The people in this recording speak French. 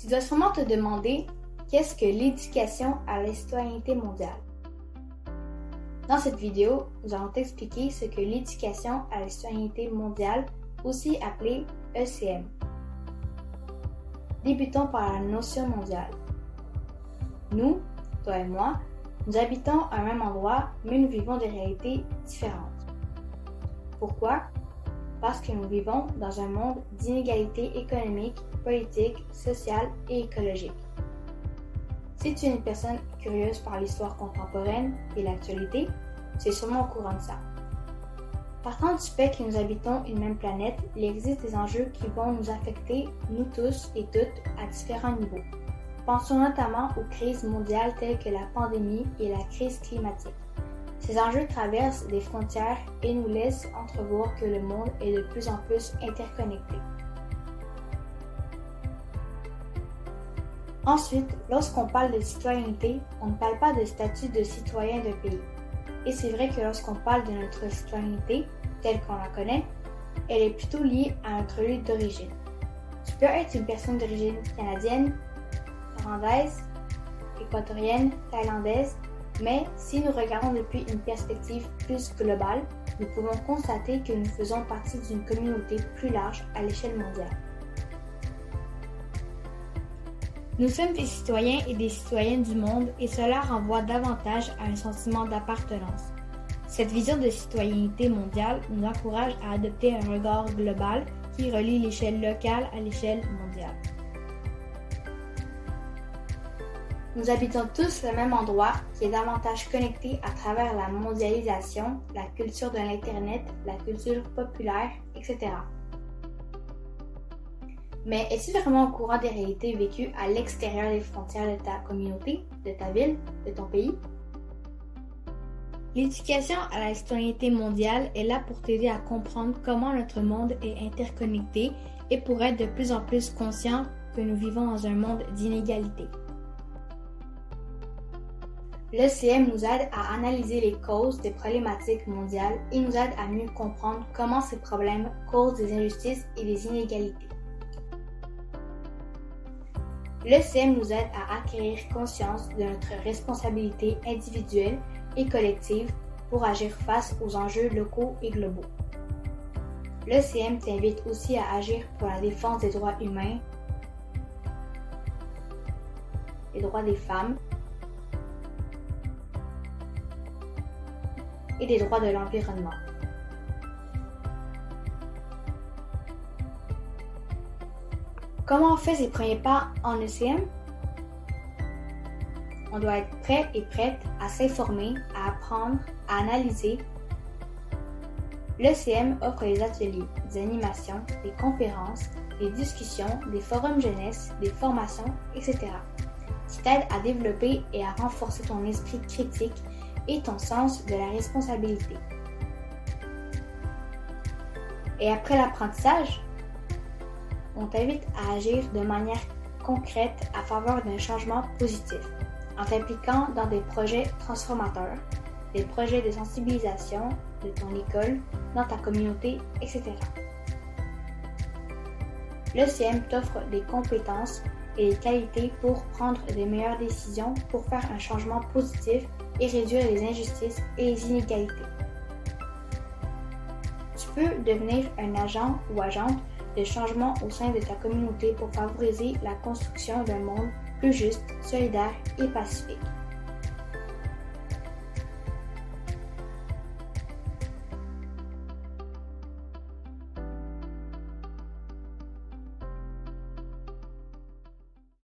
Tu dois sûrement te demander qu'est-ce que l'éducation à la citoyenneté mondiale. Dans cette vidéo, nous allons t'expliquer ce que l'éducation à la citoyenneté mondiale, aussi appelée ECM. Débutons par la notion mondiale. Nous, toi et moi, nous habitons à un même endroit, mais nous vivons des réalités différentes. Pourquoi? Parce que nous vivons dans un monde d'inégalités économiques, politiques, sociales et écologiques. Si tu es une personne curieuse par l'histoire contemporaine et l'actualité, tu es sûrement au courant de ça. Partant du fait que nous habitons une même planète, il existe des enjeux qui vont nous affecter, nous tous et toutes, à différents niveaux. Pensons notamment aux crises mondiales telles que la pandémie et la crise climatique. Ces enjeux traversent des frontières et nous laissent entrevoir que le monde est de plus en plus interconnecté. Ensuite, lorsqu'on parle de citoyenneté, on ne parle pas de statut de citoyen d'un pays. Et c'est vrai que lorsqu'on parle de notre citoyenneté, telle qu'on la connaît, elle est plutôt liée à notre lieu d'origine. Tu peux être une personne d'origine canadienne, irlandaise, équatorienne, thaïlandaise, mais si nous regardons depuis une perspective plus globale, nous pouvons constater que nous faisons partie d'une communauté plus large à l'échelle mondiale. Nous sommes des citoyens et des citoyennes du monde et cela renvoie davantage à un sentiment d'appartenance. Cette vision de citoyenneté mondiale nous encourage à adopter un regard global qui relie l'échelle locale à l'échelle mondiale. Nous habitons tous le même endroit qui est davantage connecté à travers la mondialisation, la culture de l'Internet, la culture populaire, etc. Mais es-tu vraiment au courant des réalités vécues à l'extérieur des frontières de ta communauté, de ta ville, de ton pays? L'éducation à la citoyenneté mondiale est là pour t'aider à comprendre comment notre monde est interconnecté et pour être de plus en plus conscient que nous vivons dans un monde d'inégalité. L'ECM nous aide à analyser les causes des problématiques mondiales et nous aide à mieux comprendre comment ces problèmes causent des injustices et des inégalités. L'ECM nous aide à acquérir conscience de notre responsabilité individuelle et collective pour agir face aux enjeux locaux et globaux. L'ECM t'invite aussi à agir pour la défense des droits humains, des droits des femmes et des droits de l'environnement. Comment on fait ses premiers pas en ECM? On doit être prêt et prête à s'informer, à apprendre, à analyser. L'ECM offre des ateliers, des animations, des conférences, des discussions, des forums jeunesse, des formations, etc. qui t'aident à développer et à renforcer ton esprit critique et ton sens de la responsabilité. Et après l'apprentissage, on t'invite à agir de manière concrète à faveur d'un changement positif, en t'impliquant dans des projets transformateurs, des projets de sensibilisation de ton école, dans ta communauté, etc. L'ECM t'offre des compétences et des qualités pour prendre de meilleures décisions pour faire un changement positif et réduire les injustices et les inégalités. Tu peux devenir un agent ou agente de changement au sein de ta communauté pour favoriser la construction d'un monde plus juste, solidaire et pacifique.